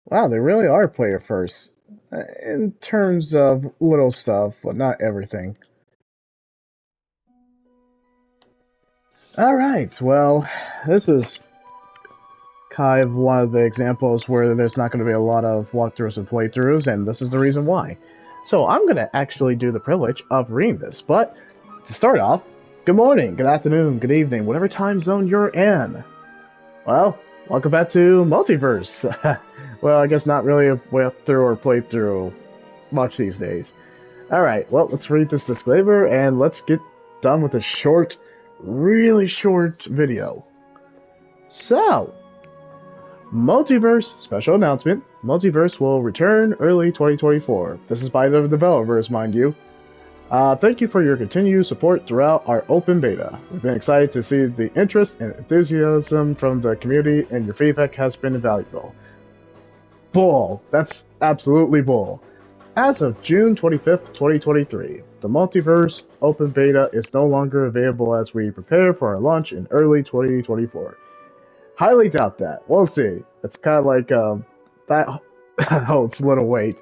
Wow, they really are player first. In terms of little stuff, but not everything. Alright, well, this is kind of one of the examples where there's not going to be a lot of walkthroughs and playthroughs, and this is the reason why. So I'm going to actually do the privilege of reading this, but to start off, good morning, good afternoon, good evening, whatever time zone you're in. Well, welcome back to Multiverse. Well, I guess not really a walkthrough or playthrough much these days. Alright, well, let's read this disclaimer and let's get done with a short, really short video. So, Multiverse special announcement. Multiverse will return early 2024. This is by the developers, mind you. Thank you for your continued support throughout our open beta. We've been excited to see the interest and enthusiasm from the community, and your feedback has been invaluable. Bull. That's absolutely bull. As of June 25th, 2023, the Multiverse Open Beta is no longer available as we prepare for our launch in early 2024. Highly doubt that. We'll see. It's kind of like that holds little weight.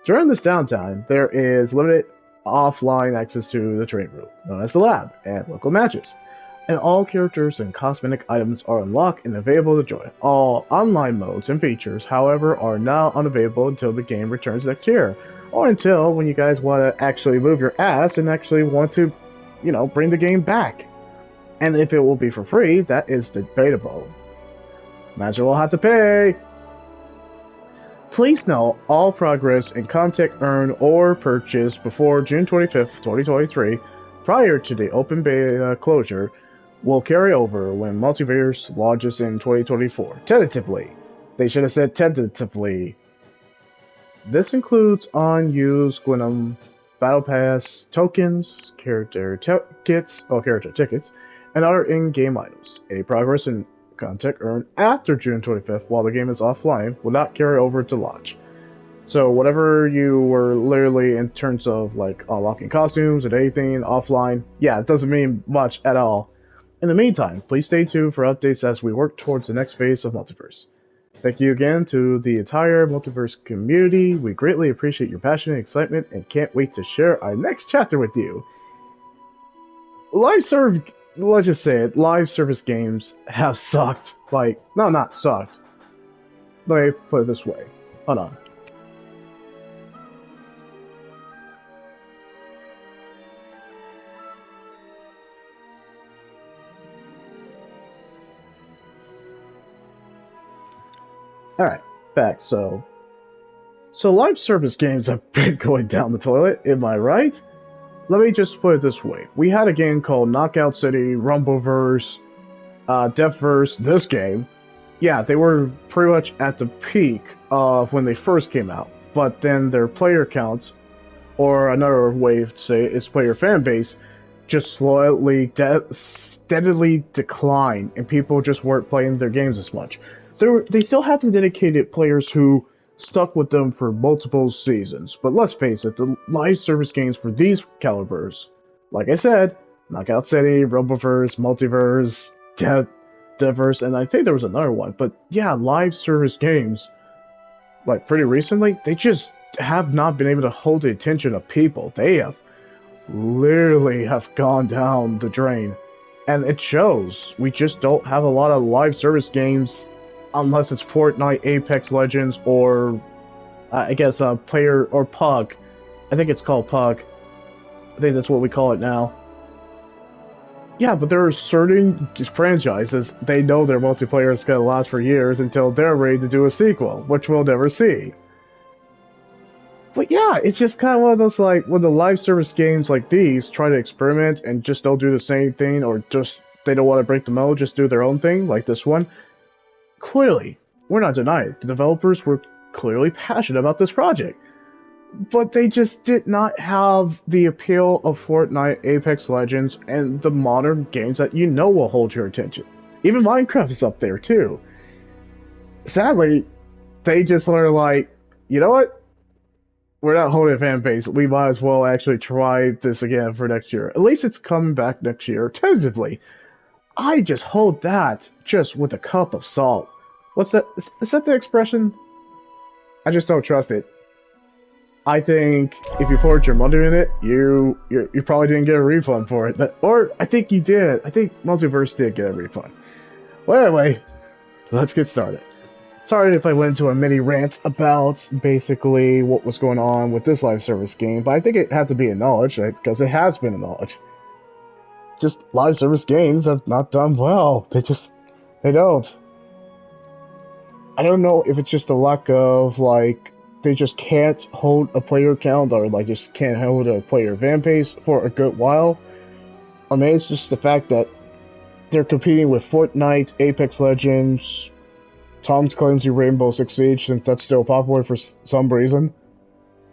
During this downtime, there is limited offline access to the training room, known as the lab, and local matches. And all characters and cosmetic items are unlocked and available to join. All online modes and features, however, are now unavailable until the game returns next year, or until when you guys want to actually move your ass and actually want to, bring the game back. And if it will be for free, that is debatable. Imagine we'll have to pay. Please note all progress and content earned or purchased before June 25th, 2023, prior to the open beta closure, will carry over when Multiverse launches in 2024. Tentatively. They should have said tentatively. This includes unused Gwynnum Battle Pass tokens, character tickets, and other in-game items. Any progress in content earned after June 25th while the game is offline will not carry over to launch. So whatever you were literally in terms of like unlocking costumes and anything offline, yeah, it doesn't mean much at all. In the meantime, please stay tuned for updates as we work towards the next phase of Multiverse. Thank you again to the entire Multiverse community. We greatly appreciate your passion and excitement and can't wait to share our next chapter with you. Live serve, let's just say it, live service games have sucked. Like, no, not sucked. Let me put it this way. Hold on. Alright, back. So live service games have been going down the toilet, am I right? Let me just put it this way. We had a game called Knockout City, Rumbleverse, Deathverse, this game. Yeah, they were pretty much at the peak of when they first came out, but then their player count, or another way to say it, is player fan base, just steadily declined, and people just weren't playing their games as much. They still have the dedicated players who stuck with them for multiple seasons, but let's face it, the live service games for these calibers, like I said, Knockout City, Rumbleverse, Multiverse, Deathverse, and I think there was another one, but yeah, live service games, like pretty recently, they just have not been able to hold the attention of people. They have literally have gone down the drain. And it shows. We just don't have a lot of live service games unless it's Fortnite, Apex Legends, or I guess Player or Pug. I think it's called Pug. I think that's what we call it now. Yeah, but there are certain franchises, they know their multiplayer is going to last for years until they're ready to do a sequel, which we'll never see. But yeah, it's just kind of one of those like when the live service games like these try to experiment and just don't do the same thing, or just they don't want to break the mold, just do their own thing, like this one. Clearly, we're not denying it. The developers were clearly passionate about this project, but they just did not have the appeal of Fortnite, Apex Legends, and the modern games that you know will hold your attention. Even Minecraft is up there too. Sadly, they just learned like, you know what? We're not holding a fan base. We might as well actually try this again for next year. At least it's coming back next year, tentatively. I just hold that just with a cup of salt. What's that? Is that the expression? I just don't trust it. I think if you poured your money in it, you probably didn't get a refund for it. Or I think you did. I think Multiverse did get a refund. Well, anyway, let's get started. Sorry if I went into a mini rant about basically what was going on with this live service game, but I think it had to be acknowledged, right? Because it has been acknowledged. Just live service games have not done well. They don't. I don't know if it's just a lack of, like, they just can't hold a player count or, like, just can't hold a player fan base for a good while. Or maybe it's just the fact that they're competing with Fortnite, Apex Legends, Tom Clancy Rainbow Six Siege, since that's still popular for some reason.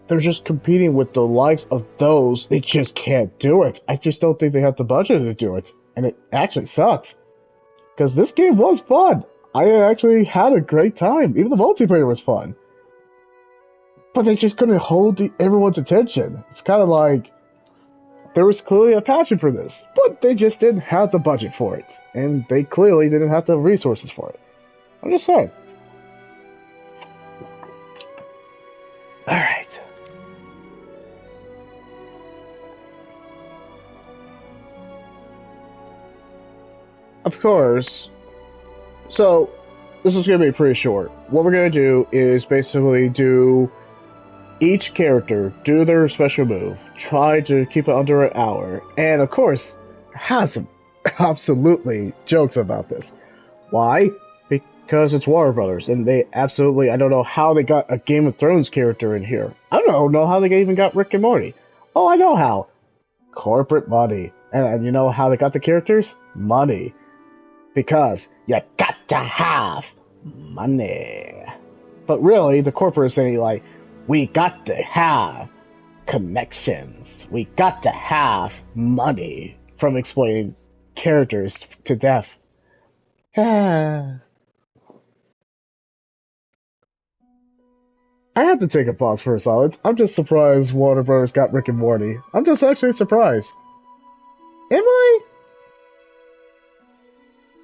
They're just competing with the likes of those. They just can't do it. I just don't think they have the budget to do it. And it actually sucks. Because this game was fun. I actually had a great time. Even the multiplayer was fun. But they just couldn't hold everyone's attention. It's kind of like there was clearly a passion for this, but they just didn't have the budget for it. And they clearly didn't have the resources for it. I'm just saying. Alright. Of course. So, this is going to be pretty short. What we're going to do is basically do each character, do their special move, try to keep it under an hour, and of course, has some absolutely jokes about this. Why? Because it's Warner Brothers, and they absolutely, I don't know how they got a Game of Thrones character in here. I don't know how they even got Rick and Morty. Oh, I know how. Corporate money. And you know how they got the characters? Money. Because you got to have money. But really, the corporate is saying, like, we got to have connections. We got to have money from explaining characters to death. I have to take a pause for a silence. I'm just surprised Warner Bros. Got Rick and Morty. I'm just actually surprised. Am I?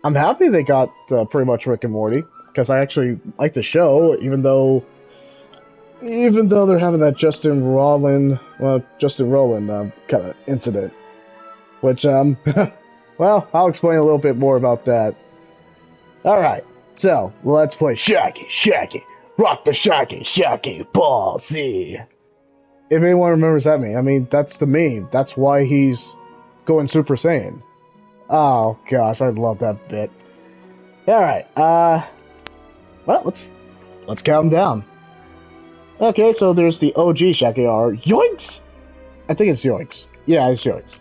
I'm happy they got pretty much Rick and Morty, because I actually like the show, even though they're having that Justin Roiland kind of incident. Which, well, I'll explain a little bit more about that. Alright, so, let's play Shaggy, rock the Shaggy, Ball Z. If anyone remembers that meme, I mean, that's the meme. That's why he's going Super Saiyan. Oh, gosh, I love that bit. Alright, well, let's count them down. Okay, so there's the OG Shaggy R. Yoinks! I think it's Yoinks. Yeah, it's Yoinks.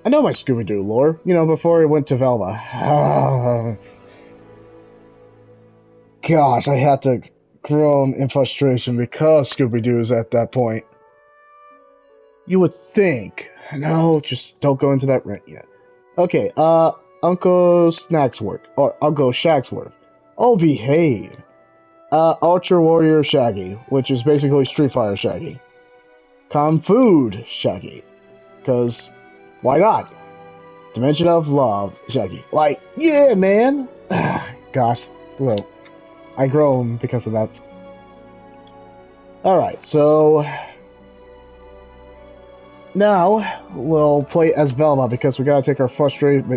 I know my Scooby-Doo lore, you know, before it went to Velma. Gosh, I had to groan in frustration because Scooby-Doo is at that point. You would think. No, just don't go into that rant yet. Okay, Uncle Snacksworth, or Uncle Shagsworth. Oh, behave. Ultra Warrior Shaggy, which is basically Street Fighter Shaggy. Kung Food Shaggy, because why not? Dimension of Love Shaggy. Like, yeah, man! Gosh, well, I groan because of that. Alright, so now we'll play as Velma because we gotta take our frustration.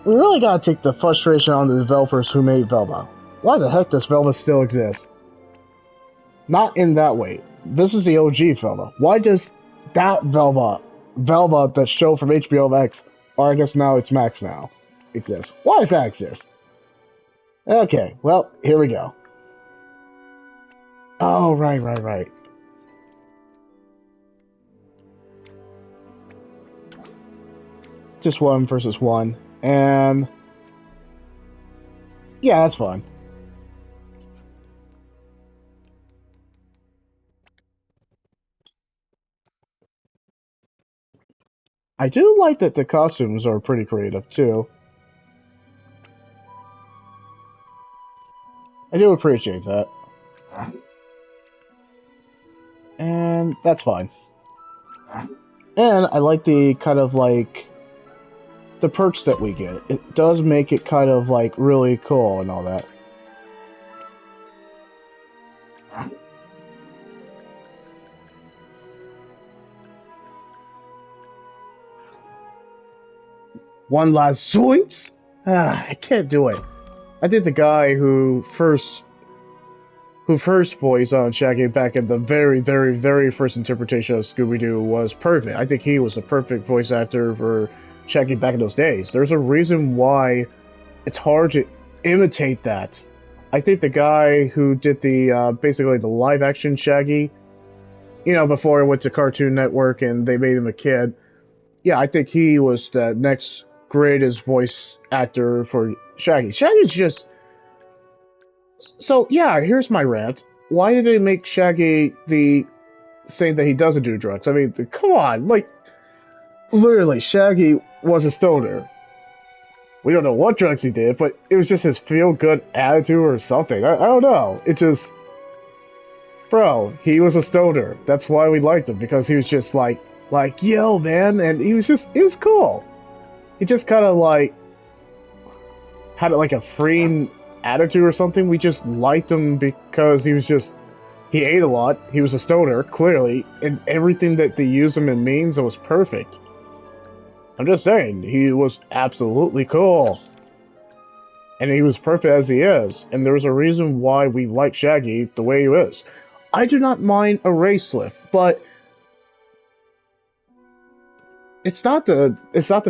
We really gotta take the frustration on the developers who made Velma. Why the heck does Velma still exist? Not in that way. This is the OG Velma. Why does that Velma, that show from HBO Max, or I guess now it's Max now, exist? Why does that exist? Okay, well, here we go. Oh, right. Just 1 versus 1, and yeah, that's fun. I do like that the costumes are pretty creative, too. I do appreciate that. And that's fine. And I like the kind of like the perks that we get. It does make it kind of like really cool and all that. One last zoinks? I can't do it. I think the guy who first voiced on Shaggy back in the very, very, very first interpretation of Scooby-Doo was perfect. I think he was the perfect voice actor for Shaggy back in those days. There's a reason why it's hard to imitate that. I think the guy who did the, basically the live-action Shaggy, you know, before it went to Cartoon Network and they made him a kid, yeah, I think he was the next greatest voice actor for Shaggy. Shaggy's just... So, yeah, here's my rant. Why did they make Shaggy saying that he doesn't do drugs? I mean, come on, like, literally, Shaggy was a stoner. We don't know what drugs he did, but it was just his feel-good attitude or something. I don't know. It just... Bro, he was a stoner. That's why we liked him, because he was just like, yo, man, and he was cool. He just kind of, like, had, like, a freeing attitude or something. We just liked him because he ate a lot, he was a stoner, clearly, and everything that they used him in means, it was perfect. I'm just saying, he was absolutely cool. And he was perfect as he is, and there's a reason why we like Shaggy the way he is. I do not mind a race lift, but it's not the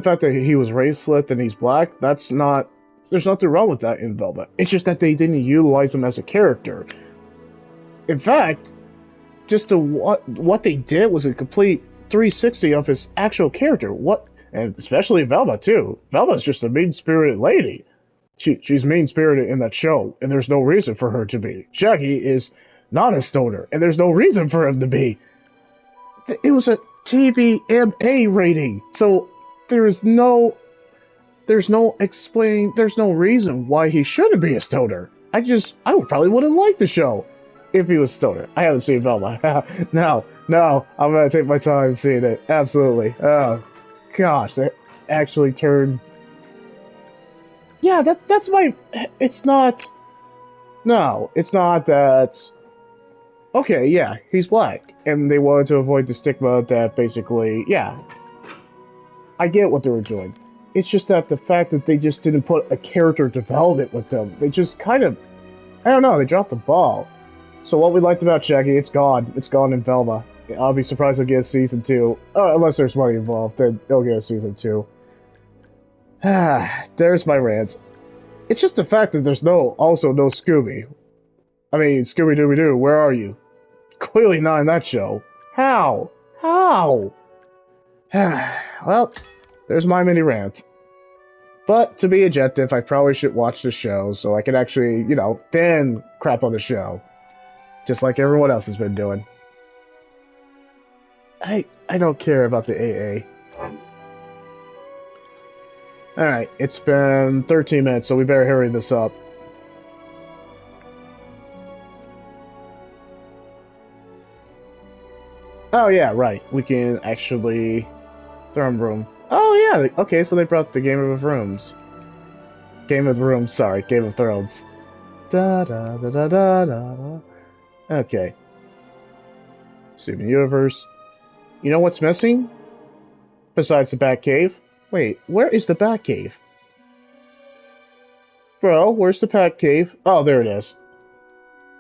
fact that he was race-lift and he's black. There's nothing wrong with that in Velma. It's just that they didn't utilize him as a character. In fact, just what they did was a complete 360 of his actual character. And especially Velma too. Velma's just a mean-spirited lady. She's mean-spirited in that show, and there's no reason for her to be. Shaggy is not a stoner, and there's no reason for him to be. It was a TVMA rating, so there's no reason why he shouldn't be a stoner. I probably wouldn't like the show if he was stoner. I haven't seen Velma. No, I'm gonna take my time seeing it. Absolutely. Oh, gosh, that actually turned... Yeah, that's my... It's not... No, it's not that... Okay, yeah, he's black, and they wanted to avoid the stigma that basically... Yeah, I get what they were doing. It's just that the fact that they just didn't put a character development with them, they just kind of... I don't know, they dropped the ball. So what we liked about Shaggy, it's gone. It's gone in Velma. I'll be surprised if it gets Season 2. Unless there's money involved, then it'll get a Season 2. There's my rant. It's just the fact that there's also no Scooby. I mean, Scooby-Dooby-Doo, where are you? Clearly not in that show. How? Well, there's my mini rant. But to be objective, I probably should watch the show so I can actually, you know, then crap on the show. Just like everyone else has been doing. I don't care about the AA. Alright, it's been 13 minutes, so we better hurry this up. Oh yeah, right. We can actually... Throne room. Oh yeah, okay, so they brought the Game of Rooms. Game of Thrones. Da-da-da-da-da-da. Okay. Steven Universe. You know what's missing? Besides the Batcave? Wait, where is the Batcave? Bro, where's the Batcave? Oh, there it is.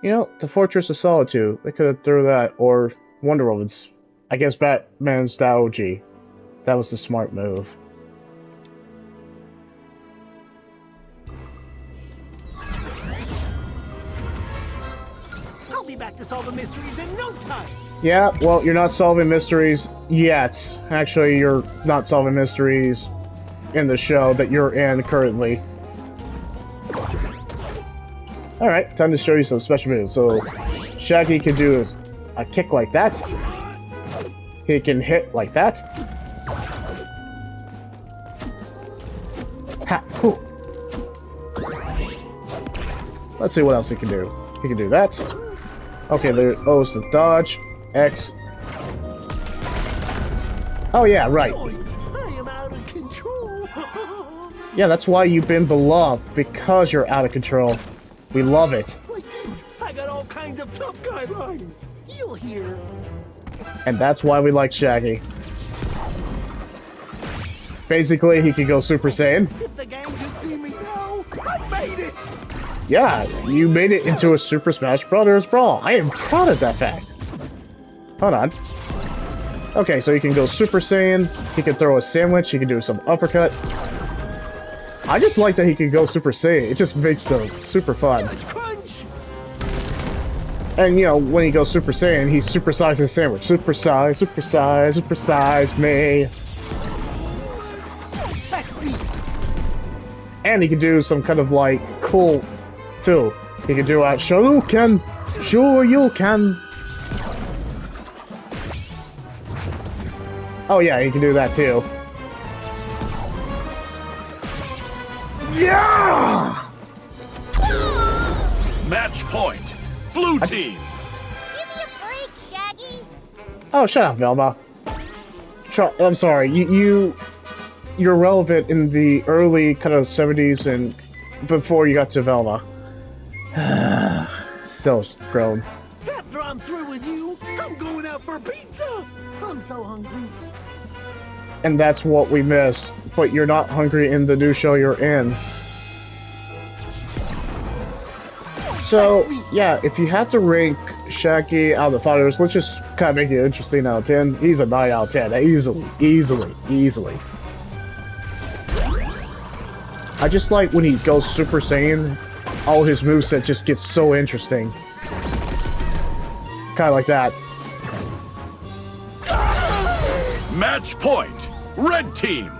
You know, the Fortress of Solitude. They could have thrown that, or Wonder Woman's. I guess Batman's Daoji. That was the smart move. I'll be back to solve the mysteries in no time. Yeah, well, you're not solving mysteries yet. Actually, you're not solving mysteries in the show that you're in currently. Alright, time to show you some special moves. So, Shaggy can do a kick like that. He can hit like that. Ha! Cool. Let's see what else he can do. He can do that. Okay, there's O's to dodge. X. Oh yeah, right. I am out of control. Yeah, that's why you've been beloved, because you're out of control. We love it. Like, dude, I got all kinds of tough guidelines. You'll hear. And that's why we like Shaggy. basically, he can go Super Saiyan. If the gang can see me now, I made it! Yeah, you made it into a Super Smash Brothers Brawl. I am proud of that fact. Hold on. Okay, so he can go Super Saiyan, he can throw a sandwich, he can do some uppercut. I just like that he can go Super Saiyan. It just makes it super fun. Crunch! And, you know, when he goes Super Saiyan, he supersizes his sandwich. Supersize, supersize, supersize me. And he can do some kind of, like, cool, too. He can do a Shoryuken. Sure you can. Oh yeah, he can do that too. Yeah! Match point. Blue team. Give me a break, Shaggy. Oh, shut up, Velma. I'm sorry. You're relevant in the early kind of 70s and before you got to Velma. Still grown. After I'm through with you, I'm going out for pizza. I'm so hungry. And that's what we miss. But you're not hungry in the new show you're in. So, yeah, if you had to rank Shaggy out of the fighters, let's just kind of make it interesting out of 10. He's a 9 out of 10. Easily. Easily. I just like when he goes Super Saiyan, all his moveset just gets so interesting. Kind of like that. Match point. Red team.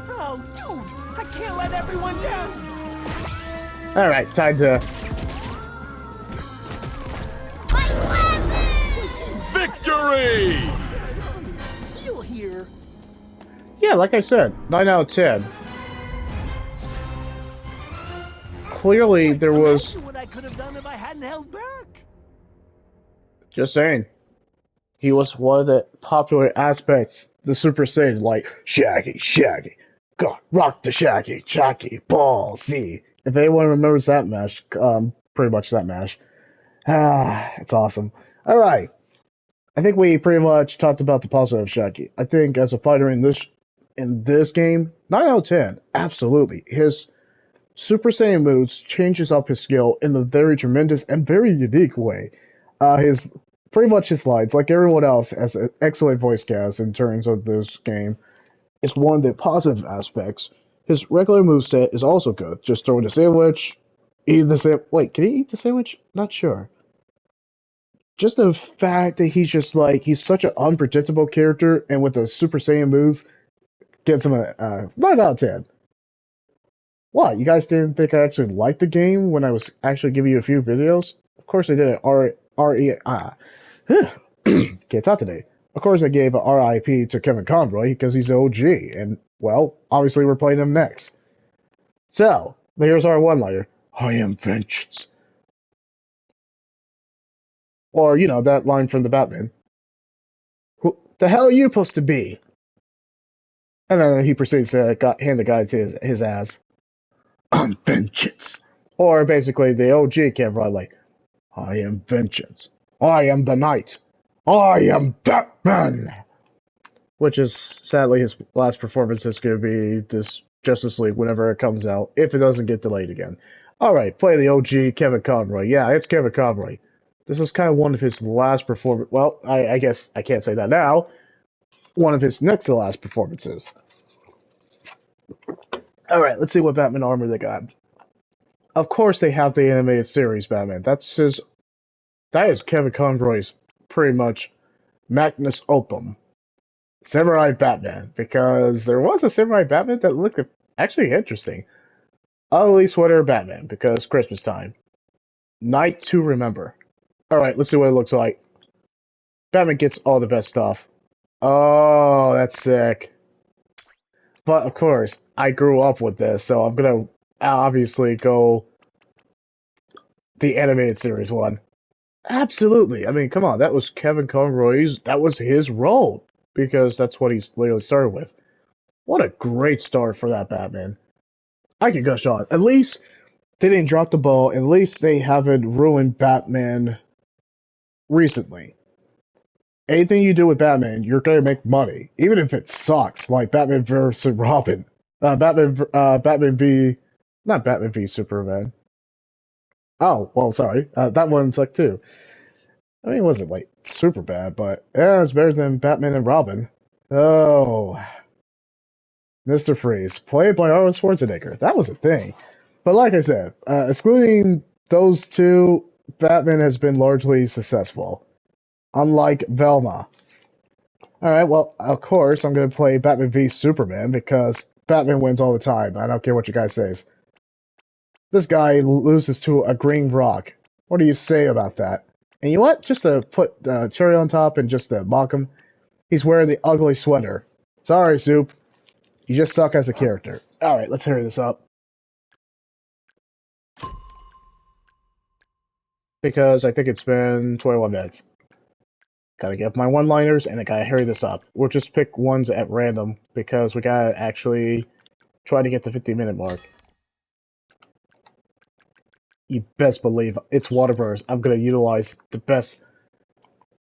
Oh, dude, I can't let everyone down. Alright, time to... Victory! You'll hear. Yeah, like I said, 9 out of 10. Clearly, there was... What I could have done if I hadn't held back. Just saying. He was one of the popular aspects. The Super Saiyan, like, Shaggy, God, rock the Shaggy, ball, Z. If anyone remembers that match, pretty much that match. It's awesome. Alright. I think we pretty much talked about the positive of Shaggy. I think as a fighter in this game, 9 out of 10. Absolutely. His Super Saiyan moves changes up his skill in a very tremendous and very unique way. Pretty much his lines, like everyone else, has an excellent voice cast in terms of this game. It's one of the positive aspects. His regular moveset is also good. Just throw in a sandwich, eat the sandwich. Wait, can he eat the sandwich? Not sure. Just the fact that he's such an unpredictable character, and with the Super Saiyan moves, gets him a 9 out of 10. What, you guys didn't think I actually liked the game when I was actually giving you a few videos? Of course I did it. Can't talk today. Of course I gave a RIP to Kevin Conroy because he's the OG, and, well, obviously we're playing him next. So, here's our one-liner. I am vengeance. Or, you know, that line from the Batman. Who the hell are you supposed to be? And then he proceeds to hand the guy to his ass. I'm vengeance. Or basically the OG Conroy, like, I am vengeance. I am the knight. I am Batman. Which is, sadly, his last performance is going to be this Justice League whenever it comes out, if it doesn't get delayed again. Alright, play the OG Kevin Conroy. Yeah, it's Kevin Conroy. This is kind of one of his last performance. Well, I guess I can't say that now. One of his next to last performances. Alright, let's see what Batman armor they got. Of course they have the animated series Batman. That is Kevin Conroy's pretty much magnus opus. Samurai Batman, because there was a Samurai Batman that looked actually interesting. Ugly Sweater Batman, because Christmas time. Night to Remember. Alright, let's see what it looks like. Batman gets all the best stuff. Oh, that's sick. But, of course, I grew up with this, so I'm gonna obviously go the animated series one. Absolutely. I mean, come on, that was Kevin Conroy's, that was his role, because that's what he's literally started with. What a great start for that Batman. I can gush on. At least they didn't drop the ball, at least they haven't ruined Batman recently. anything you do with Batman, you're gonna make money, even if it sucks. Like Batman versus Robin, Batman v, not Batman v Superman. Oh well, sorry, that one sucked too. I mean, it wasn't like super bad, but yeah, it's better than Batman and Robin. Oh, Mr. Freeze, played by Arnold Schwarzenegger. That was a thing. But like I said, excluding those two, Batman has been largely successful. Unlike Velma. Alright, well, of course, I'm going to play Batman v Superman because Batman wins all the time. I don't care what you guys say. This guy loses to a green rock. What do you say about that? And you know what? Just to put cherry on top and just to mock him, he's wearing the ugly sweater. Sorry, Soup. You just suck as a character. Alright, let's hurry this up. Because I think it's been 21 minutes. Gotta get my one-liners, and I gotta hurry this up. We'll just pick ones at random, because we gotta actually try to get the 50-minute mark. You best believe it's Waterburst. I'm gonna utilize the best.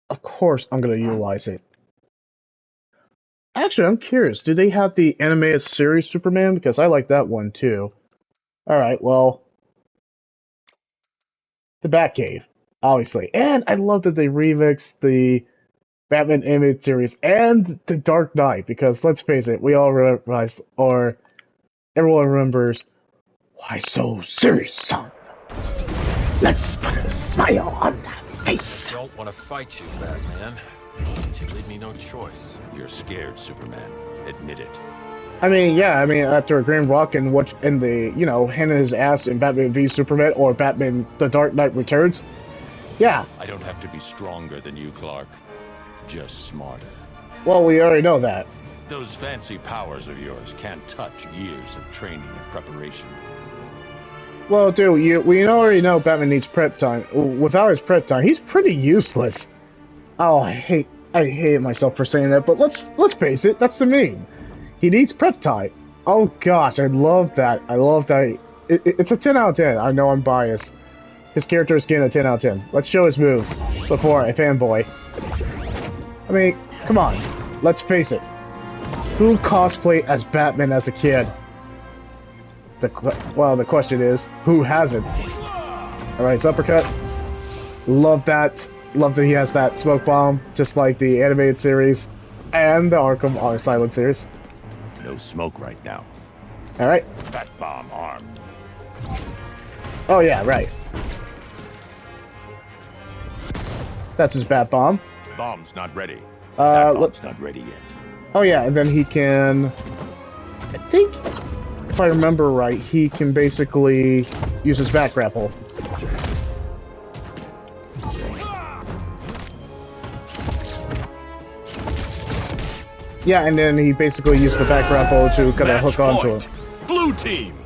Of course, I'm gonna utilize it. Actually, I'm curious. Do they have the animated series Superman? Because I like that one too. Alright, well. The Batcave, obviously. And I love that they remixed the Batman animated series and the Dark Knight, because let's face it, we all realize, or everyone remembers, why so serious, son? Let's put a smile on that face. I don't want to fight you, Batman. But you leave me no choice. You're scared, Superman. Admit it. I mean, yeah, after a Green Rock and what in the, handing his ass in Batman v Superman or Batman The Dark Knight Returns, yeah. I don't have to be stronger than you, Clark. Just smarter. Well, we already know that. Those fancy powers of yours can't touch years of training and preparation. Well, dude, we already know Batman needs prep time. Without his prep time, he's pretty useless. Oh, I hate myself for saying that, but let's face it, that's the meme. He needs prep time. Oh gosh, I love that. I love that. It's a 10 out of 10. I know I'm biased. His character is getting a 10 out of 10. Let's show his moves before I fanboy. I mean, come on. Let's face it. Who cosplayed as Batman as a kid? The question is, who hasn't? Alright, his uppercut. Love that. Love that he has that smoke bomb, just like the animated series and the Arkham Asylum series. No smoke right now. Alright. Bat bomb armed. Oh yeah, right. That's his bat bomb. Bomb's not ready. Bomb's not ready yet. Oh yeah, and then he can, I think, if I remember right, he can basically use his back grapple. Yeah, and then he basically used the back grapple to kind of hook onto him. Blue team.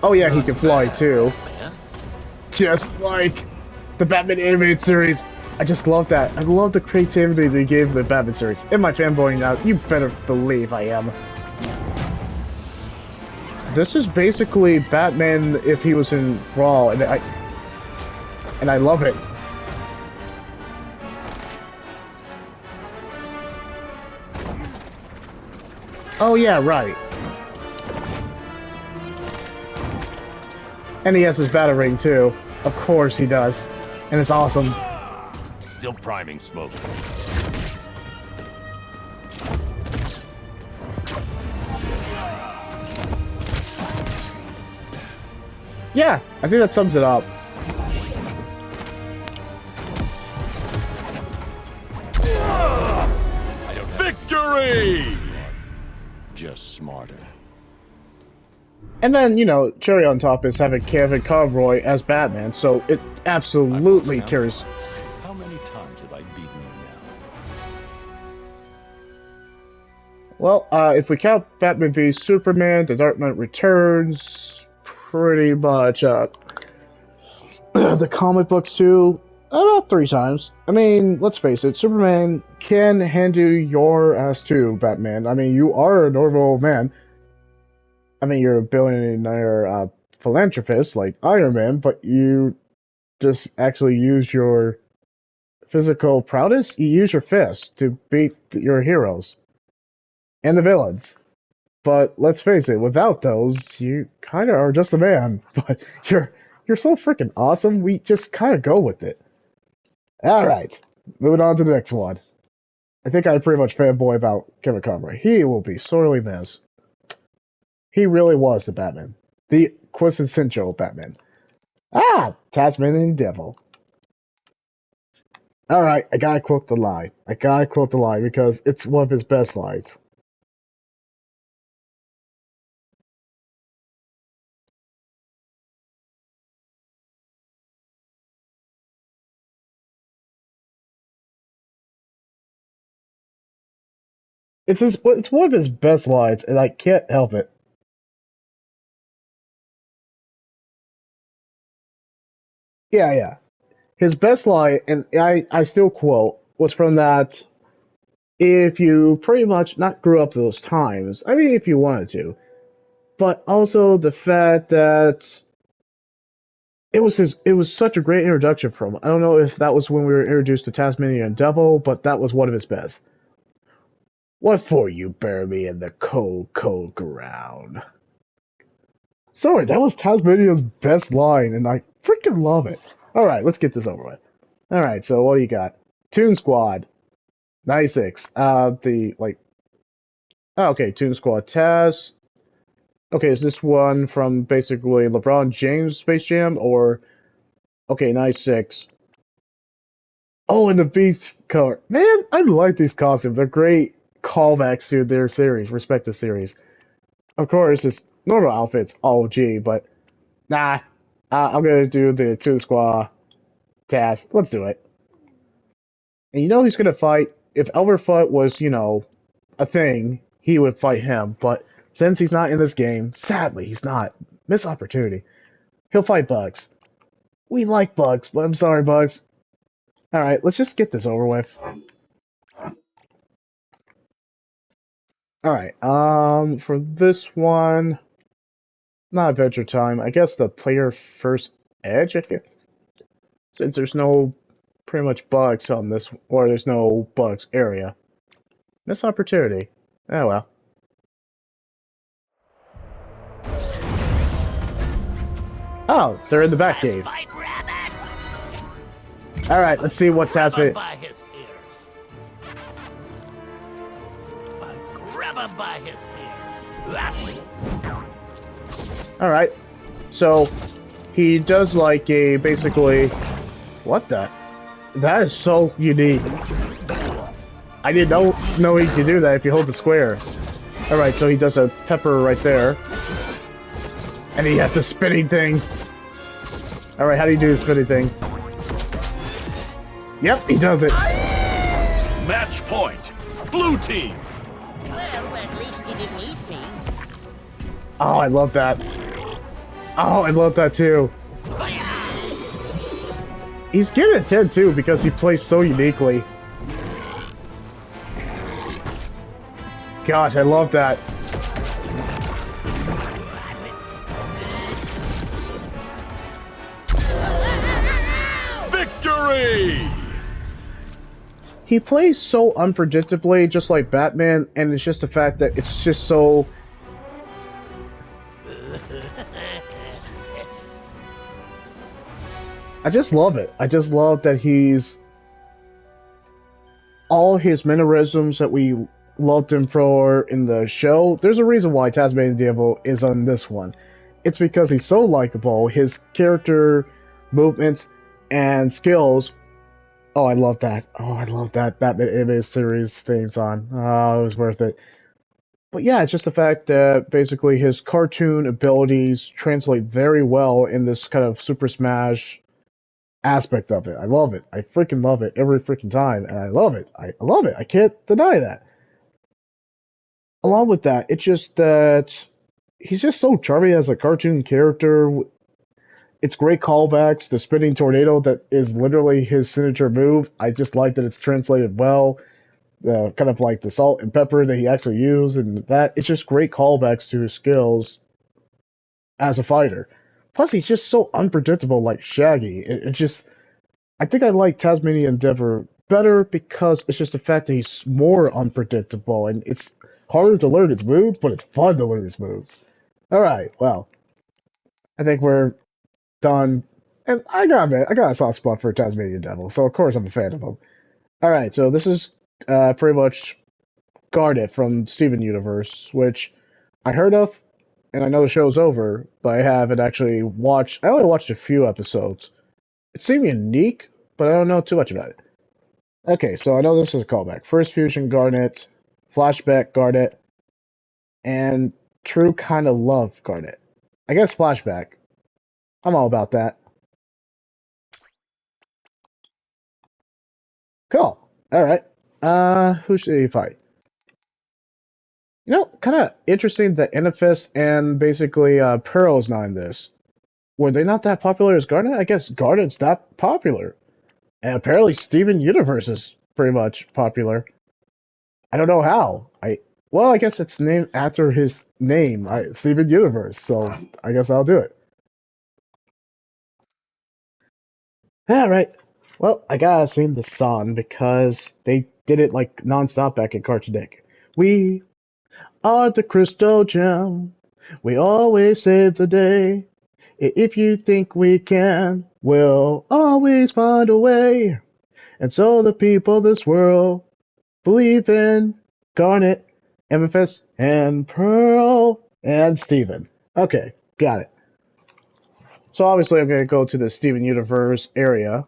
Oh yeah, he can fly too. Just like the Batman animated series. I just love that. I love the creativity they gave the Batman series. Am I fanboying now? You better believe I am. This is basically Batman if he was in Raw, and I love it. Oh yeah, right. And he has his Batarang too. Of course he does. And it's awesome. Still priming smoke. Yeah, I think that sums it up. Victory! Just smarter. And then, cherry on top is having Kevin Conroy as Batman, so it absolutely carries. How many times have I beaten you now? Well, if we count Batman v Superman, The Dark Knight Returns, pretty much, the comic books too, about 3 times. I mean, let's face it, Superman can handle your ass too, Batman. I mean, you are a normal man. I mean, you're a billionaire philanthropist like Iron Man, but you just actually use your physical prowess, you use your fists to beat your heroes and the villains. But let's face it, without those, you kind of are just a man. But you're so freaking awesome. We just kind of go with it. All right, moving on to the next one. I think I pretty much fanboy about Kevin Conroy. He will be sorely missed. He really was the Batman, the quintessential Batman. Ah, Tasmanian Devil. All right, I gotta quote the line. I gotta quote the line because it's one of his best lines. It's one of his best lines, and I can't help it. Yeah, yeah. His best line, and I still quote, was from that. If you pretty much not grew up those times, I mean, if you wanted to, but also the fact that it was such a great introduction from him. I don't know if that was when we were introduced to Tasmanian Devil, but that was one of his best. What for you bury me in the cold, cold ground? Sorry, that was Tasmania's best line, and I freaking love it. Alright, let's get this over with. Alright, so what do you got? Toon Squad. 96. Oh, okay, Toon Squad Taz. Okay, is this one from basically LeBron James Space Jam, or... Okay, 96. Oh, and the Beast color. Man, I like these costumes. They're great callbacks to their series, respective series. Of course, it's normal outfits, all G, but nah, I'm gonna do the Toon Squad task. Let's do it. And you know he's gonna fight. If Elverfoot was, a thing, he would fight him. But since he's not in this game, sadly, he's not. Missed opportunity. He'll fight Bugs. We like Bugs, but I'm sorry, Bugs. Alright, let's just get this over with. Alright, for this one, not Adventure Time. I guess the player first edge, I guess. Since there's no pretty much bugs on this, or there's no bugs area. Missed opportunity. Oh well. Oh, they're in the back cave. Alright, let's see what Tasman. Grab him by his ears. Alright. So, he does like a basically. What the? That is so unique. I didn't know he could do that if you hold the square. Alright, so he does a pepper right there. And he has the spinning thing. Alright, how do you do the spinning thing? Yep, he does it. Match point. Blue team. Well, at least he didn't eat me. Oh, I love that. Oh, I love that too. He's getting a 10 too because he plays so uniquely. Gosh, I love that. Victory! He plays so unpredictably, just like Batman, and it's just the fact that it's just so... I just love it. I just love that he's... all his mannerisms that we loved him for in the show. There's a reason why Tasmanian Devil is on this one. It's because he's so likable. His character movements and skills. Oh, I love that. Oh, I love that Batman Animated Series theme song. Oh, it was worth it. But yeah, it's just the fact that basically his cartoon abilities translate very well in this kind of Super Smash aspect of it. I love it. I freaking love it every freaking time, and I love it. I love it. I can't deny that. Along with that, it's just that he's just so charming as a cartoon character. It's great callbacks. The spinning tornado that is literally his signature move. I just like that it's translated well. Kind of like the salt and pepper that he actually used, and that it's just great callbacks to his skills as a fighter. Plus, he's just so unpredictable, like Shaggy. It just, I think I like Tasmanian Devil better because it's just the fact that he's more unpredictable and it's harder to learn his moves, but it's fun to learn his moves. Alright, well, I think we're done. And I got a soft spot for Tasmanian Devil, so of course I'm a fan of him. Alright, so this is pretty much Garnet from Steven Universe, which I heard of, and I know the show's over, but I haven't actually watched. I only watched a few episodes. It seemed unique, but I don't know too much about it. Okay, so I know this is a callback. First Fusion Garnet, Flashback Garnet, and True Kind of Love Garnet. I guess Flashback. I'm all about that. Cool. Alright. Who should he fight? You know, kind of interesting that Inifist and basically Pearl is not in this. Were they not that popular as Garnet? I guess Garnet's that popular. And apparently Steven Universe is pretty much popular. I don't know how. I guess it's named after his name, Steven Universe, so I guess I'll do it. Alright. Well, I gotta sing the song because they did it like non-stop back in Cartoon Network. We are the Crystal Gem. We always save the day. If you think we can, we'll always find a way. And so the people of this world believe in Garnet, Amethyst, and Pearl, and Steven. Okay, got it. So obviously I'm going to go to the Steven Universe area.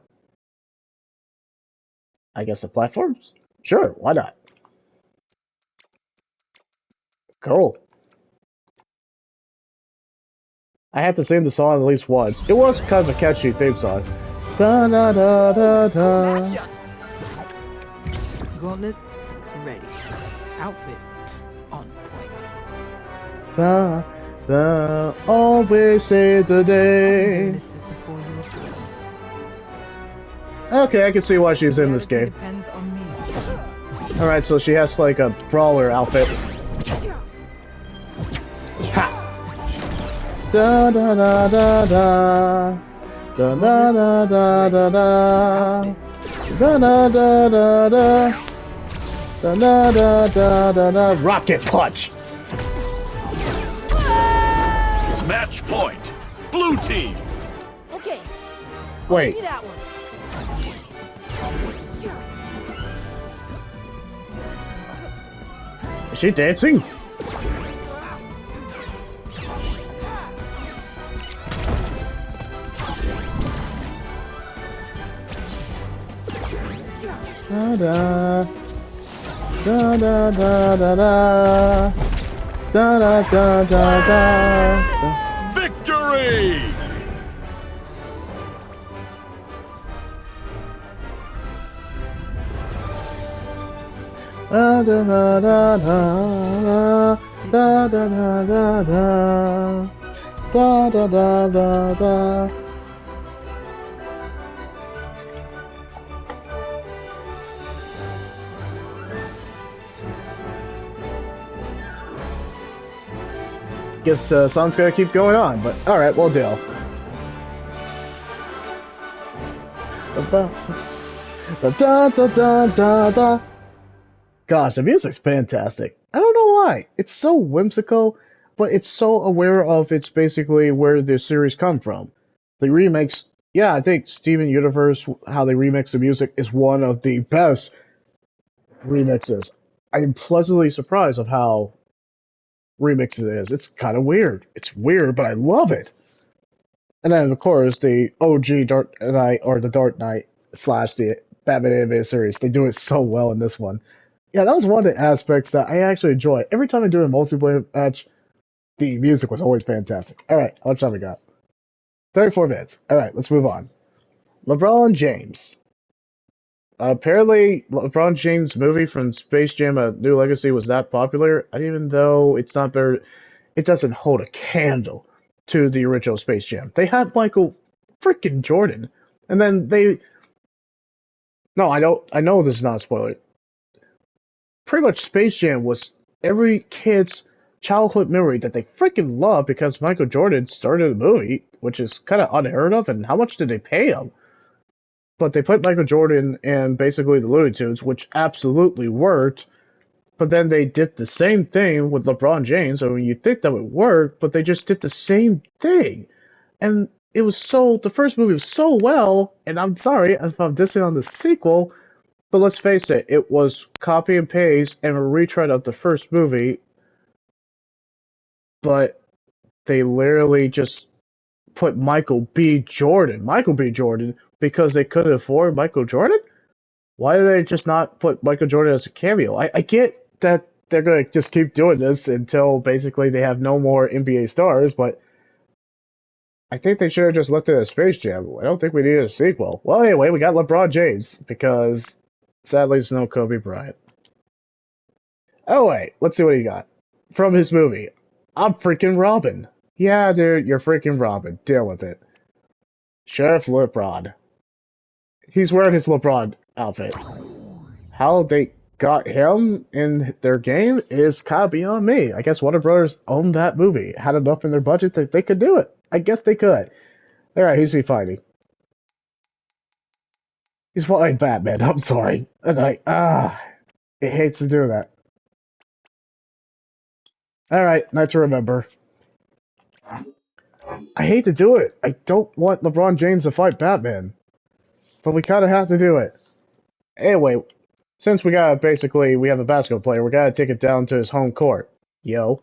I guess the platforms? Sure, why not? Cool. I have to sing the song at least once. It was kind of a catchy theme song. Da da da da da. Gauntlets ready. Outfit on point. Always save the day. This is before you. Okay, I can see why she's in this game. Depends on me. Alright, so she has like a brawler outfit. Ha! Da da da da da. Da da da da da da. Da da da da da. Da da da da da da. Rocket punch! Match point. Blue team. Okay, Wait. give me that one. Is she dancing? Da da da da da da da da da da da. Victory! Da da da da da da da da da da da da da da. Guess the song's gonna keep going on, but alright, we'll deal. Da da da da da. Gosh, the music's fantastic. I don't know why. It's so whimsical, but it's so aware of it's basically where the series come from. The remakes, yeah, I think Steven Universe, how they remix the music is one of the best remixes. I'm pleasantly surprised of how remix it is. It's kind of weird. It's weird, but I love it. And then, of course, the OG Dark Knight, or the Dark Knight slash the Batman animated series, they do it so well in this one. Yeah, that was one of the aspects that I actually enjoy. Every time I do a multiplayer match, the music was always fantastic. Alright, how much time we got? 34 minutes. Alright, let's move on. LeBron James. Apparently, LeBron James' movie from Space Jam: A New Legacy was that popular, even though it's not very, it doesn't hold a candle to the original Space Jam. They had Michael freaking Jordan, and then they. No, I don't. I know this is not a spoiler. Pretty much, Space Jam was every kid's childhood memory that they freaking love because Michael Jordan started the movie, which is kind of unheard of. And how much did they pay him? but they put Michael Jordan and basically the Looney Tunes, which absolutely worked. But then they did the same thing with LeBron James. I mean, you think that would work, but they just did the same thing. And it was so, the first movie was so well, and I'm sorry if I'm dissing on the sequel, but let's face it, it was copy and paste and a retread of the first movie, but they literally just put Michael B. Jordan, because they couldn't afford Michael Jordan? Why did they just not put Michael Jordan as a cameo? I get that they're going to just keep doing this until basically they have no more NBA stars, but I think they should have just left it as Space Jam. I don't think we needed a sequel. Well, anyway, we got LeBron James, because sadly there's no Kobe Bryant. Oh, wait, let's see what he got. From his movie, I'm freaking Robin. Yeah, dude, you're freaking Robin. Deal with it. Sheriff LeBron. He's wearing his LeBron outfit. How they got him in their game is kind of beyond me. I guess Warner Brothers owned that movie, had enough in their budget that they could do it. I guess they could. Alright, who's he fighting? He's fighting Batman, I'm sorry. And it hates to do that. Alright, night to remember. I hate to do it. I don't want LeBron James to fight Batman. But we kinda have to do it. Anyway, since we have a basketball player, we gotta take it down to his home court. Yo.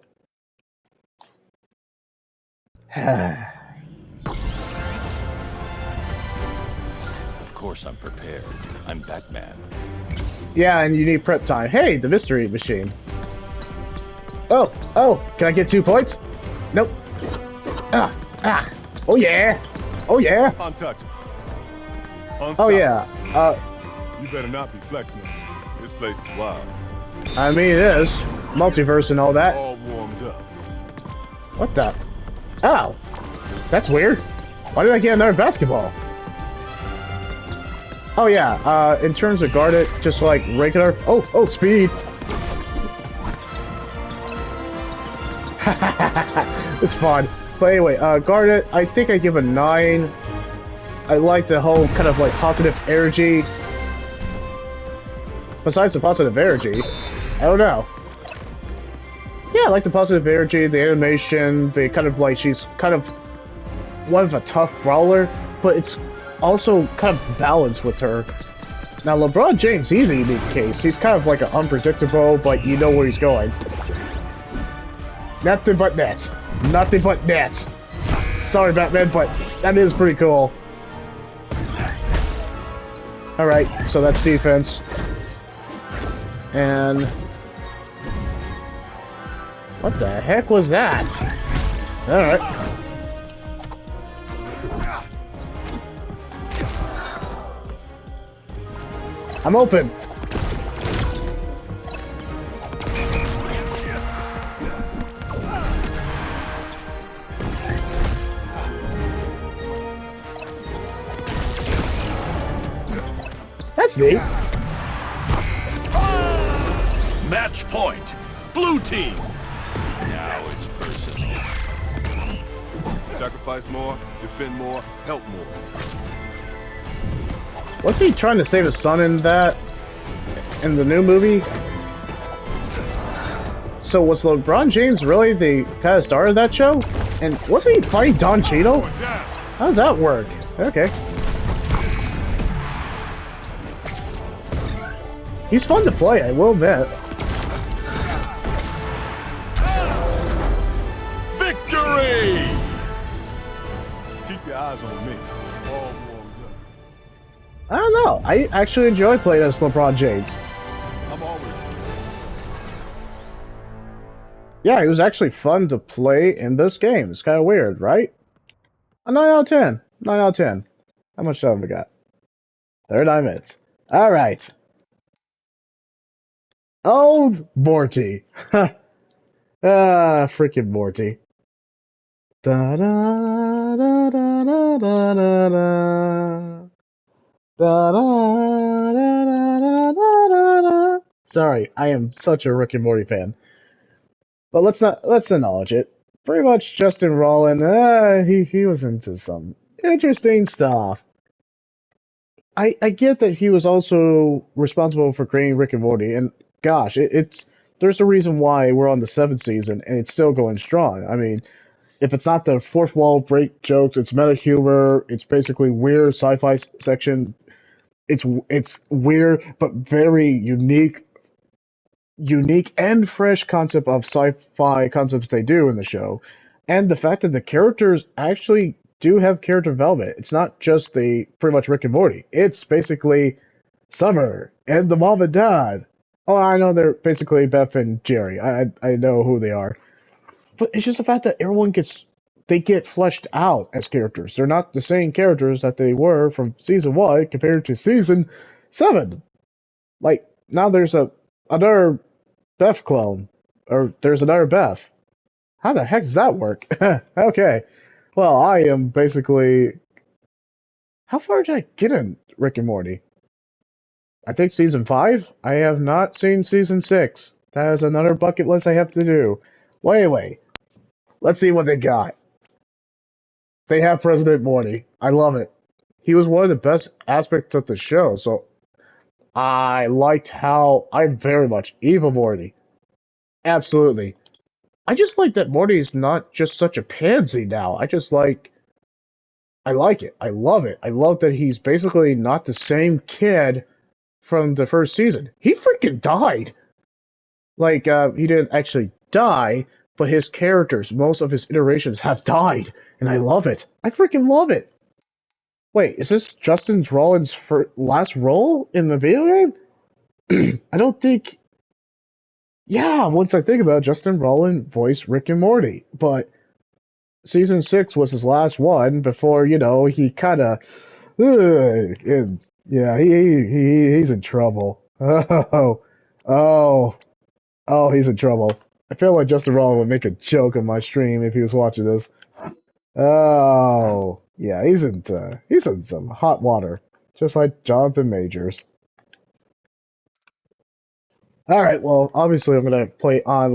Of course I'm prepared. I'm Batman. Yeah, and you need prep time. Hey, the mystery machine. Oh, can I get 2 points? Nope. Oh yeah. Untouchable. Oh yeah. You better not be flexing on me. This place is wild. I mean it is. Multiverse and all that. All warmed up. What the? Ow. That's weird. Why did I get another basketball? Oh yeah, in terms of guard it, just like regular. Oh, speed. It's fun. But anyway, guard it, I think I give a 9. I like the whole kind of like positive energy. Besides the positive energy, I don't know. Yeah, I like the positive energy, the animation, the kind of like she's kind of one of a tough brawler, but it's also kind of balanced with her. Now LeBron James, he's a unique case. He's kind of like an unpredictable, but you know where he's going. Nothing but nets. Nothing but nets. Sorry, Batman, but that is pretty cool. Alright, so that's defense. And... what the heck was that? Alright. I'm open. That's neat. Match point. Blue team. Now it's personal. Sacrifice more, defend more, help more. Was he trying to save his son in that? In the new movie? So was LeBron James really the kind of star of that show? And wasn't he fighting Don Cheadle? How does that work? Okay. He's fun to play, I will admit. Victory! Keep your eyes on me. All warmed up. I don't know. I actually enjoy playing as LeBron James. I'm always. Yeah, it was actually fun to play in this game. It's kind of weird, right? A 9 out of 10. 9 out of 10. How much time have we got? 39 minutes. Alright. Oh, Morty. Freaking Morty. Da da da da da da da da. Da da da da da da da. Sorry, I am such a Rick and Morty fan. But let's acknowledge it. Pretty much Justin Roiland, he was into some interesting stuff. I get that he was also responsible for creating Rick and Morty, and gosh, it's there's a reason why we're on the seventh season and it's still going strong. I mean, if it's not the fourth wall break jokes, it's meta humor. It's basically weird sci-fi section. It's weird but very unique and fresh concept of sci-fi concepts they do in the show, and the fact that the characters actually do have character development. It's not just the pretty much Rick and Morty. It's basically Summer and the mom and dad. Oh, I know they're basically Beth and Jerry. I know who they are, but it's just the fact that they get fleshed out as characters. They're not the same characters that they were from season 1 compared to season 7. Like now there's another Beth clone, or there's another Beth. How the heck does that work? Okay, well I am basically. How far did I get in Rick and Morty? I think season 5. I have not seen season 6. That is another bucket list I have to do. Wait. Let's see what they got. They have President Morty. I love it. He was one of the best aspects of the show, so I liked how I'm very much Evil Morty. Absolutely. I just like that Morty is not just such a pansy now. I like it. I love it. I love that he's basically not the same kid from the first season. He freaking died. Like, he didn't actually die, but his characters, most of his iterations have died, and I love it. I freaking love it. Wait, is this Justin Rollins' last role in the video game? I don't think... Yeah, once I think about it, Justin Rollins voiced Rick and Morty, but season 6 was his last one before, he kind of... yeah, he's in trouble. He's in trouble. I feel like Justin Rollins would make a joke on my stream if he was watching this. Oh, yeah, he's in some hot water, just like Jonathan Majors. Alright, well, obviously I'm gonna play on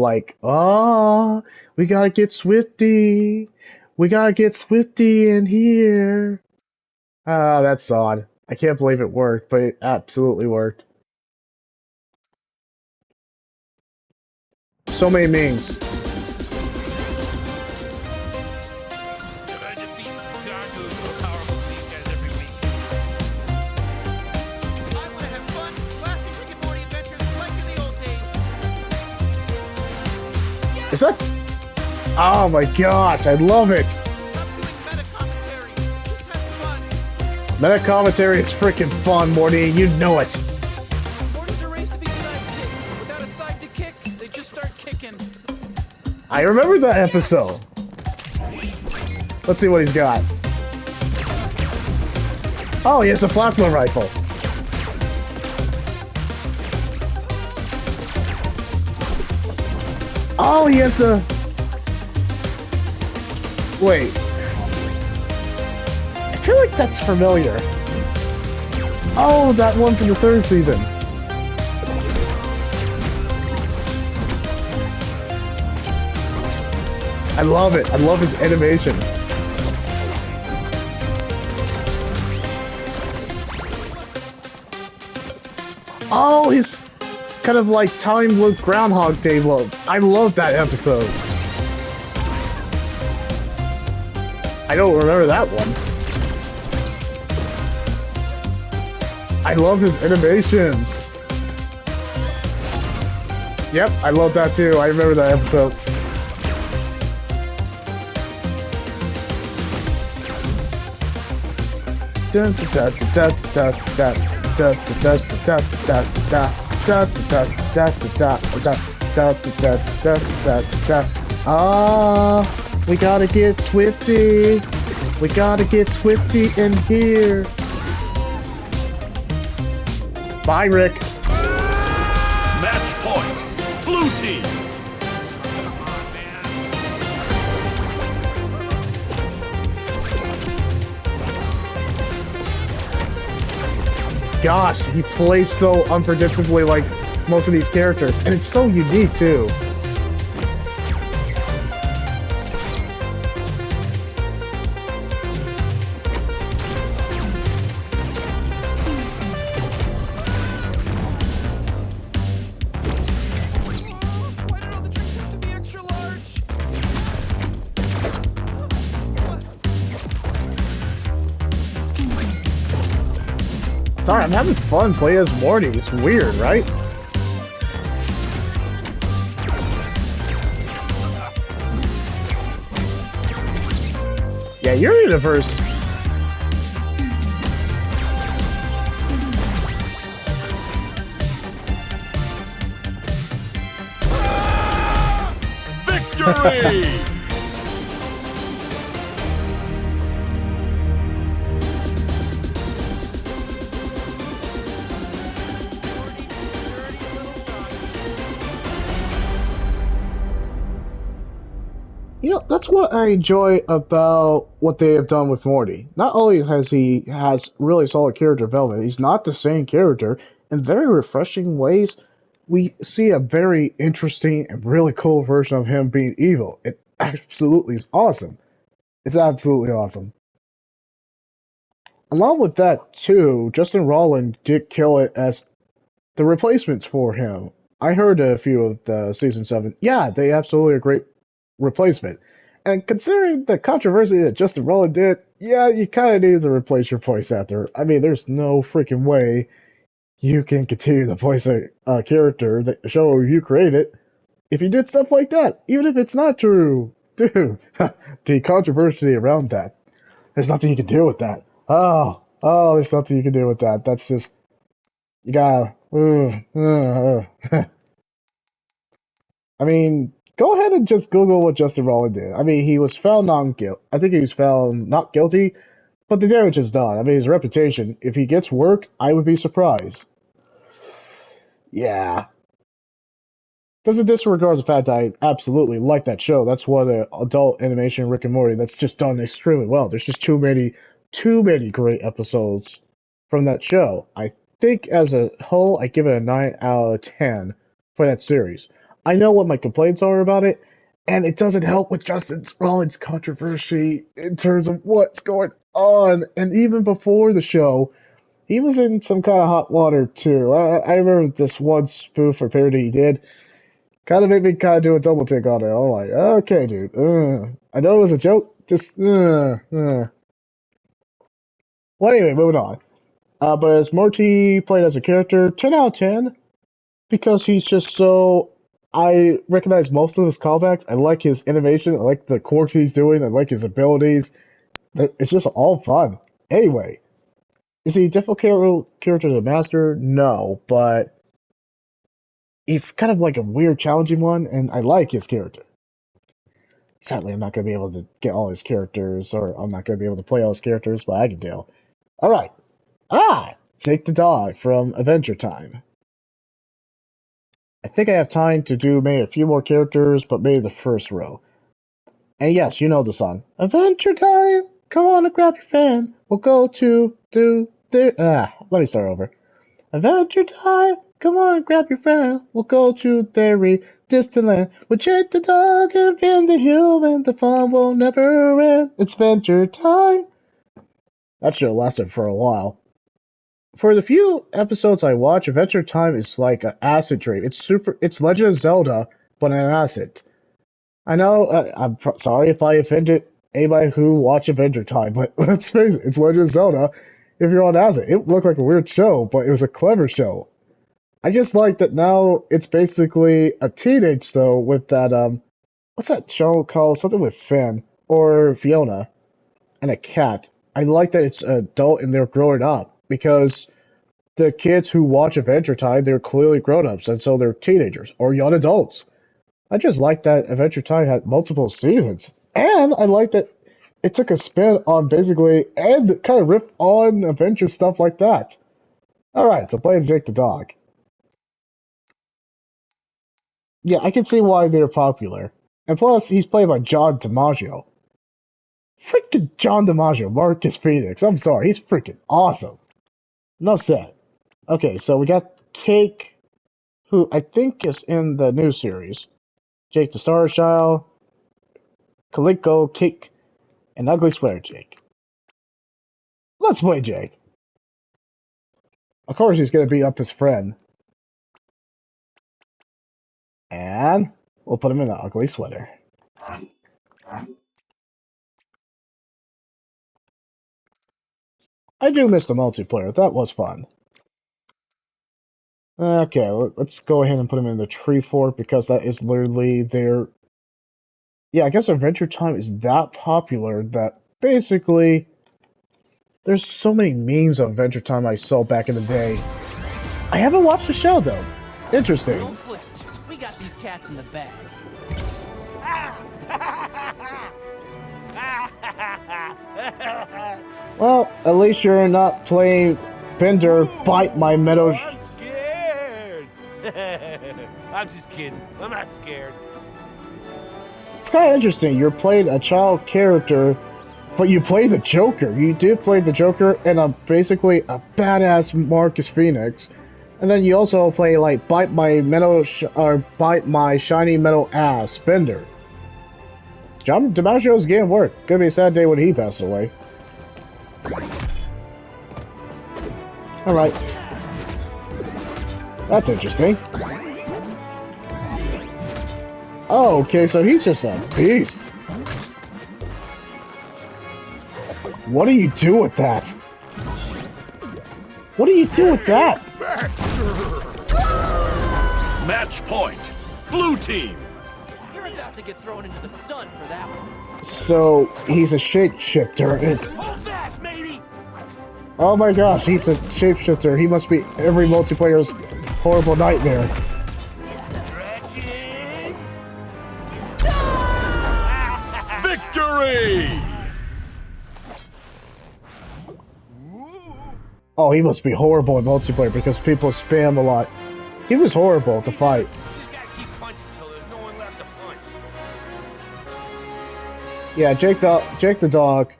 we gotta get Swifty. We gotta get Swifty in here. Ah, that's odd. I can't believe it worked, but it absolutely worked. So many memes. Is that? Oh my gosh, I love it! Meta commentary is freaking fun, Morty, you know it! Morty's a race to be sidekicks. Without a side to kick, they just start kicking. I remember that episode. Let's see what he's got. Oh, he has a plasma rifle. Oh, he has the... Wait. I feel like that's familiar. Oh, that one from the 3rd season. I love it. I love his animation. Oh, he's kind of like Time Loop Groundhog Day look. I love that episode. I don't remember that one. I love his animations. Yep, I love that too. I remember that episode. Ah, we gotta get Swifty. We gotta get Swifty in here. Bye, Rick. Match point. Blue team. Gosh, he plays so unpredictably like most of these characters, and it's so unique too. Sorry, I'm having fun playing as Morty. It's weird, right? Yeah, your universe. Victory! You know, that's what I enjoy about what they have done with Morty. Not only has really solid character development, he's not the same character. In very refreshing ways, we see a very interesting and really cool version of him being evil. It absolutely is awesome. It's absolutely awesome. Along with that, too, Justin Roiland did kill it as the replacements for him. I heard a few of the season 7. Yeah, they absolutely are great replacement. And considering the controversy that Justin Roiland did, yeah, you kind of need to replace your voice actor. I mean, there's no freaking way you can continue to voice a character that show you created if you did stuff like that, even if it's not true. Dude, the controversy around that. There's nothing you can do with that. Oh, there's nothing you can do with that. That's just, you gotta, I mean, go ahead and just Google what Justin Roiland did. I mean, he was found non-guilty. I think he was found not guilty, but the damage is done. I mean, his reputation, if he gets work, I would be surprised. Yeah. Doesn't disregard the fact that I absolutely like that show. That's what adult animation Rick and Morty that's just done extremely well. There's just too many great episodes from that show. I think as a whole, I give it a 9 out of 10 for that series. I know what my complaints are about it, and it doesn't help with Justin Roiland's controversy in terms of what's going on. And even before the show, he was in some kind of hot water too. I remember this one spoof or parody he did. Kind of made me kind of do a double take on it. I'm like, okay, dude. I know it was a joke. Just, Well, anyway, moving on. But as Morty played as a character, 10 out of 10. Because he's just so... I recognize most of his callbacks. I like his innovation. I like the quirks he's doing. I like his abilities. It's just all fun. Anyway, is he a difficult character to master? No, but he's kind of like a weird, challenging one, and I like his character. Sadly, I'm not going to be able to get all his characters, or I'm not going to be able to play all his characters, but I can do. Alright. Jake the Dog from Adventure Time. I think I have time to do maybe a few more characters, but maybe the first row. And yes, you know the song. Adventure Time! Come on and grab your fan. We'll go to let me start over. Adventure Time! Come on, grab your friend. We'll go to very distant land. We'll Jake the Dog and Finn the Human. The fun will never end. It's Adventure Time! That show lasted for a while. For the few episodes I watch, Adventure Time is like an acid trip. It's Legend of Zelda, but an acid. I know, I'm sorry if I offended anybody who watched Adventure Time, but let's face it, it's Legend of Zelda if you're on acid. It looked like a weird show, but it was a clever show. I just like that now it's basically a teenage show with that, what's that show called? Something with Finn or Fiona and a cat. I like that it's adult and they're growing up. Because the kids who watch Adventure Time, they're clearly grown-ups, and so they're teenagers or young adults. I just like that Adventure Time had multiple seasons. And I like that it took a spin on basically, and kind of ripped on adventure stuff like that. Alright, so playing Jake the Dog. Yeah, I can see why they're popular. And plus, he's played by John DiMaggio. Freaking John DiMaggio, Marcus Phoenix. I'm sorry, he's freaking awesome. Enough said. Okay, so we got Cake, who I think is in the new series. Jake the Star Child, Kaliko, Cake, and Ugly Sweater Jake. Let's play Jake. Of course he's going to beat up his friend. And we'll put him in an ugly sweater. I do miss the multiplayer. That was fun. Okay, let's go ahead and put him in the tree fort because that is literally their. Yeah, I guess Adventure Time is that popular that basically there's so many memes of Adventure Time I saw back in the day. I haven't watched the show though. Interesting. Don't flip. We got these cats in the bag. Well, at least you're not playing Bender Bite My Metal. I'm scared. I'm just kidding. I'm not scared. It's kind of interesting. You're playing a child character, but you play the Joker. You did play the Joker and basically a badass Marcus Phoenix. And then you also play like Bite My Metal or Bite My Shiny Metal Ass Bender. John DiMaggio's getting work. Gonna be a sad day when he passed away. Alright. That's interesting. Oh, okay, so he's just a beast. What do you do with that? What do you do with that? Match point. Blue team. You're about to get thrown into the sun for that one. So, he's a shapeshifter. Hold fast, matey. Oh my gosh, he's a shapeshifter. He must be every multiplayer's horrible nightmare. Stretching. Victory! Oh, he must be horrible in multiplayer because people spam a lot. He was horrible to fight. Just gotta keep punching till there's no one left to punch. Yeah, Jake the dog,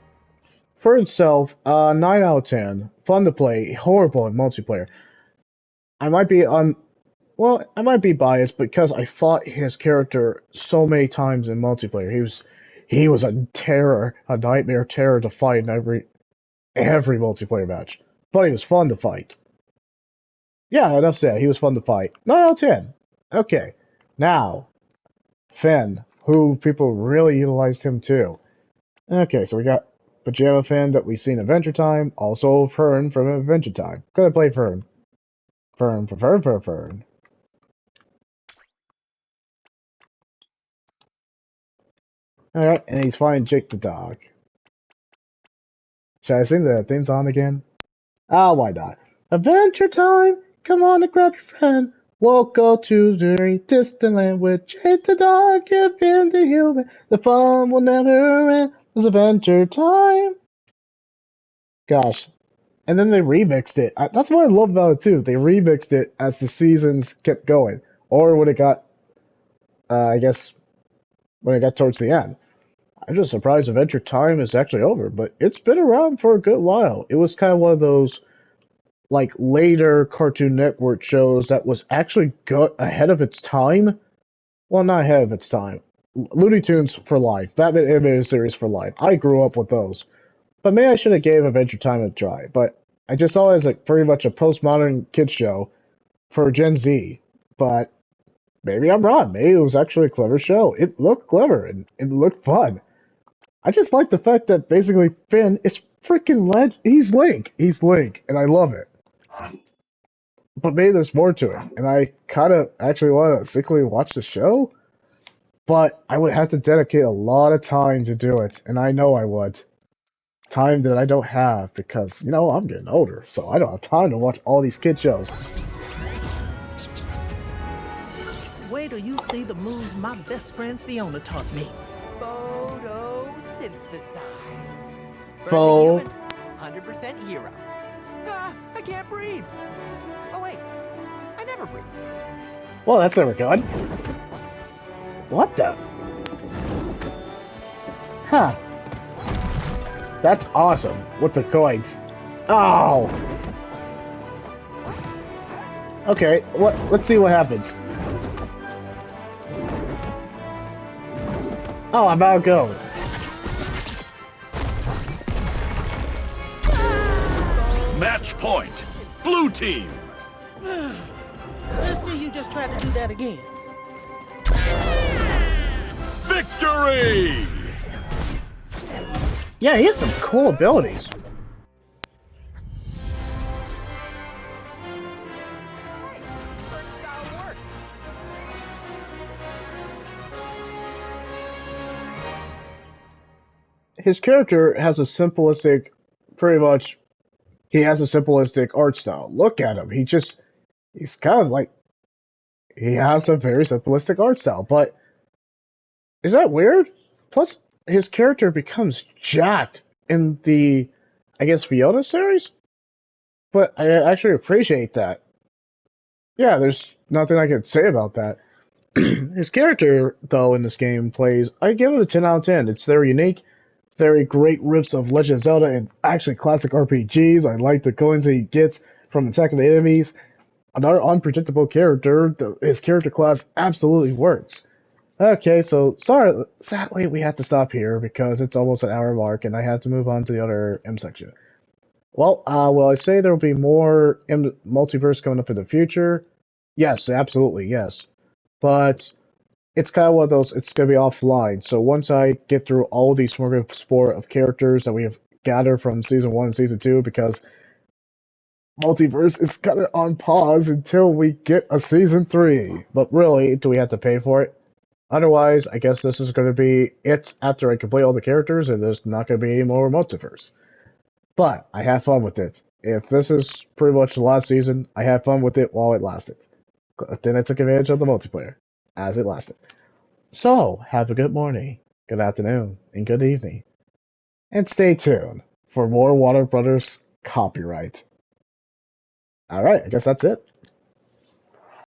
for himself, 9 out of 10. Fun to play, horrible in multiplayer. I might be I might be biased because I fought his character so many times in multiplayer. He was a terror, a nightmare terror to fight in every multiplayer match. But he was fun to fight. Yeah, enough said. He was fun to fight. 9 out of 10. Okay, now Finn, who people really utilized him too. Okay, so we got Pajama Finn that we see in Adventure Time, also Fern from Adventure Time. Gonna play Fern. Fern. Alright, and he's fighting Jake the dog. Should I sing the theme song again? Ah, why not? Adventure Time! Come on and grab your friend. We'll go to the very distant land with Jake the dog and Finn the human. The fun will never end. It's Adventure Time! Gosh. And then they remixed it. That's what I love about it too. They remixed it as the seasons kept going. Or when it got, I guess, when it got towards the end. I'm just surprised Adventure Time is actually over, but it's been around for a good while. It was kind of one of those, like, later Cartoon Network shows that was actually good ahead of its time. Well, not ahead of its time. Looney Tunes for life. Batman Animated Series for life. I grew up with those. But maybe I should have gave Adventure Time a try. But I just saw it as like pretty much a postmodern kids show for Gen Z. But maybe I'm wrong. Maybe it was actually a clever show. It looked clever and it looked fun. I just like the fact that basically Finn is freaking he's Link. He's Link, and I love it. But maybe there's more to it, and I kind of actually want to secretly watch the show, but I would have to dedicate a lot of time to do it, and I know I would. Time that I don't have, because, you know, I'm getting older, so I don't have time to watch all these kid shows. Wait till you see the moves my best friend Fiona taught me. Photosynthesize. Pho- 100% hero. Ah, I can't breathe. Oh wait, I never breathe. Well, that's never good. What the? Huh. That's awesome, with the coins. Oh! Okay, let's see what happens. Oh, I'm out of go. Match point. Blue team. Let's see you just try to do that again. Victory! Yeah, he has some cool abilities. his character has a simplistic, pretty much, he has a simplistic art style. Look at him. He's kind of like, he has a very simplistic art style. But is that weird? Plus, his character becomes jacked in the, I guess, Fiona series? But I actually appreciate that. Yeah, there's nothing I can say about that. His character, though, in this game plays, I give it a 10 out of 10. It's very unique, very great riffs of Legend of Zelda and actually classic RPGs. I like the coins that he gets from attacking the enemies. Another unpredictable character, his character class absolutely works. Okay, so sorry, sadly we have to stop here because it's almost an hour mark and I have to move on to the other M section. Well, will I say there will be more multiverse coming up in the future? Yes, absolutely, yes. But it's kind of one of those, it's going to be offline. So once I get through all these smorgasbord of characters that we have gathered from Season 1 and Season 2, because multiverse is kind of on pause until we get a Season 3. But really, do we have to pay for it? Otherwise, I guess this is going to be it after I complete all the characters, and there's not going to be any more multiverse. But I had fun with it. If this is pretty much the last season, I had fun with it while it lasted. Then I took advantage of the multiplayer as it lasted. So, have a good morning, good afternoon, and good evening. And stay tuned for more Warner Brothers copyright. Alright, I guess that's it.